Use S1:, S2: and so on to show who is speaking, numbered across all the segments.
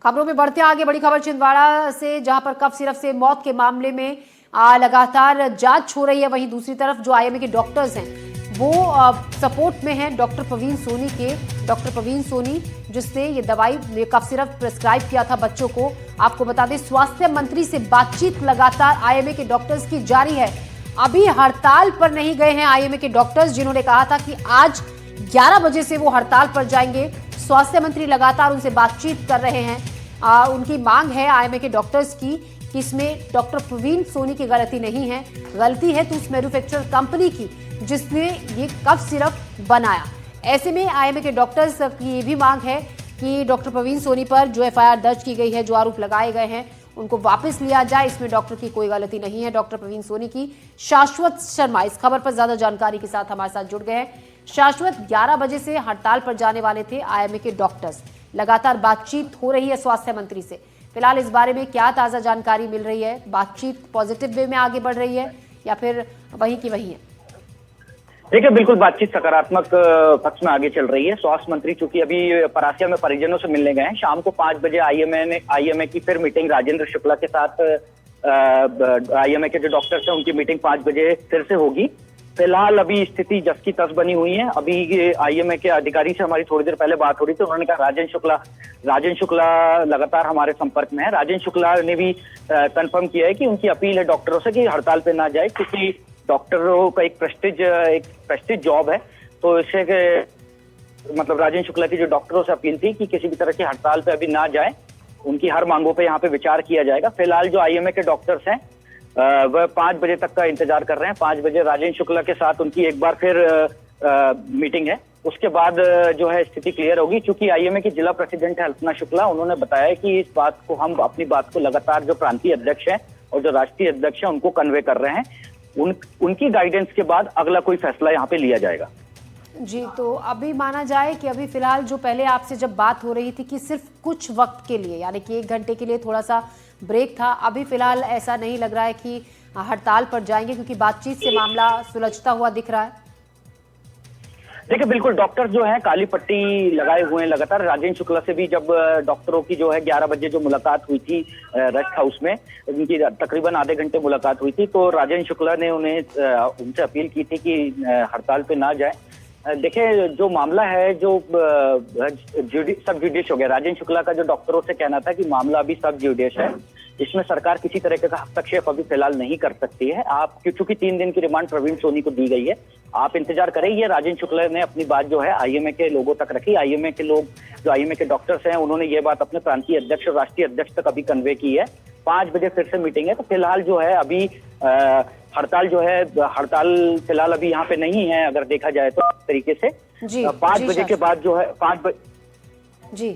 S1: खबरों में बढ़ते आगे, बड़ी खबर छिंदवाड़ा से, जहां पर कफ सिरप से मौत के मामले में लगातार जांच हो रही है। वहीं दूसरी तरफ जो आईएमए के डॉक्टर्स हैं वो सपोर्ट में हैं डॉक्टर प्रवीण सोनी के। डॉक्टर प्रवीण सोनी जिसने ये दवाई कफ सिरप प्रिस्क्राइब किया था बच्चों को। आपको बता दें, स्वास्थ्य मंत्री से बातचीत लगातार आईएमए के डॉक्टर्स की जारी है। अभी हड़ताल पर नहीं गए हैं आईएमए के डॉक्टर्स, जिन्होंने कहा था कि आज 11 बजे से वो हड़ताल पर जाएंगे। स्वास्थ्य मंत्री लगातार उनसे बातचीत कर रहे हैं। उनकी मांग है आईएमए के डॉक्टर्स की कि इसमें डॉक्टर प्रवीण सोनी की गलती नहीं है, गलती है तो उस मैन्युफैक्चरर कंपनी की जिसने ये कफ सिरप बनाया। ऐसे में आईएमए के डॉक्टर्स की ये भी मांग है कि डॉक्टर प्रवीण सोनी पर जो एफआईआर दर्ज की गई है, जो आरोप लगाए गए हैं, उनको वापस लिया जाए। इसमें डॉक्टर की कोई गलती नहीं है, डॉक्टर प्रवीण सोनी की। शाश्वत शर्मा इस खबर पर ज्यादा जानकारी के साथ हमारे साथ जुड़ गए हैं। शाश्वत, 11 बजे से हड़ताल पर जाने वाले थे आईएमए के डॉक्टर्स। लगातार बातचीत हो रही है स्वास्थ्य मंत्री से। फिलहाल इस बारे में क्या ताजा जानकारी मिल रही है? बातचीत पॉजिटिव वे में आगे बढ़ रही है या फिर वहीं की वहीं है?
S2: देखिए, बिल्कुल बातचीत सकारात्मक पक्ष में आगे चल रही है। स्वास्थ्य मंत्री चूंकि अभी परासिया में परिजनों से मिलने गए हैं, शाम को 5 बजे आईएमए की फिर मीटिंग राजेंद्र शुक्ला के साथ, आईएमए के जो डॉक्टर्स हैं उनकी मीटिंग 5 बजे फिर से होगी। फिलहाल अभी स्थिति जस की तस बनी हुई है। अभी आईएमए के अधिकारी से हमारी थोड़ी देर पहले बात हो रही थी, उन्होंने कहा राजन शुक्ला लगातार हमारे संपर्क में है। राजन शुक्ला ने भी कंफर्म किया है कि उनकी अपील है डॉक्टरों से कि हड़ताल पे ना जाए, क्योंकि डॉक्टरों का एक प्रेस्टिज जॉब है। तो इससे मतलब राजन शुक्ला की जो डॉक्टरों से अपील थी कि किसी भी तरह की हड़ताल पे अभी ना जाए, उनकी हर मांगों पे यहाँ पे विचार किया जाएगा। फिलहाल जो आईएमए के डॉक्टर्स हैं वह 5 बजे तक का इंतजार कर रहे हैं। 5 बजे राजेंद्र शुक्ला के साथ उनकी एक बार फिर मीटिंग है। उसके बाद जो है स्थिति क्लियर होगी। चूंकि आईएमए की जिला प्रेसिडेंट है अल्पना शुक्ला, उन्होंने बताया कि इस बात को हम अपनी बात को लगातार जो प्रांतीय अध्यक्ष है और जो राष्ट्रीय अध्यक्ष है उनको कन्वे कर रहे हैं। उनकी गाइडेंस के बाद अगला कोई फैसला यहाँ पे लिया जाएगा।
S1: जी, तो अभी माना जाए कि अभी फिलहाल जो पहले आपसे जब बात हो रही थी कि सिर्फ कुछ वक्त के लिए, यानी कि 1 घंटे के लिए थोड़ा सा ब्रेक था, अभी फिलहाल ऐसा नहीं लग रहा है कि हड़ताल पर जाएंगे, क्योंकि बातचीत से मामला सुलझता हुआ दिख रहा है।
S2: देखिए, बिल्कुल डॉक्टर जो है काली पट्टी लगाए हुए हैं लगातार। राजेंद्र शुक्ला से भी जब डॉक्टरों की जो है 11 बजे जो मुलाकात हुई थी रेस्ट हाउस में, उनकी तकरीबन आधे घंटे मुलाकात हुई थी, तो राजेंद्र शुक्ला ने उनसे अपील की थी कि हड़ताल पे ना जाए। देखिए, जो मामला है जो सब जुडिश हो गया। राजेंद्र शुक्ला का जो डॉक्टरों से कहना था कि मामला अभी सब जुडिश है, इसमें सरकार किसी तरह का हस्तक्षेप अभी फिलहाल नहीं कर सकती है। आप चूंकि 3 दिन की रिमांड प्रवीण सोनी को दी गई है, आप इंतजार करें। ये राजेंद्र शुक्ला ने अपनी बात जो है आईएमए के लोगों तक रखी। आईएमए के लोग, जो आईएमए के डॉक्टर्स हैं, उन्होंने ये बात अपने प्रांतीय अध्यक्ष और राष्ट्रीय अध्यक्ष तक अभी कन्वे की है। 5 बजे फिर से मीटिंग है। तो फिलहाल जो है अभी हड़ताल फिलहाल अभी यहाँ पे नहीं है, अगर देखा जाए तो तरीके से। 5 बजे के बाद जो है 5 बजे
S1: जी,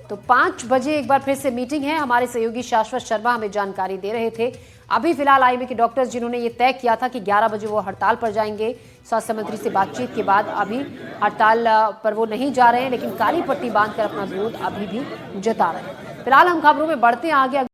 S1: तो 5 बजे एक बार फिर से मीटिंग है। हमारे सहयोगी शाश्वत शर्मा हमें जानकारी दे रहे थे। अभी फिलहाल आईएमए के डॉक्टर्स जिन्होंने ये तय किया था कि 11 बजे वो हड़ताल पर जाएंगे, स्वास्थ्य मंत्री से बातचीत के बाद अभी हड़ताल पर वो नहीं जा रहे हैं, लेकिन काली पट्टी बांधकर अपना विरोध अभी भी जता रहे हैं। फिलहाल हम खबरों में बढ़ते हैं आगे।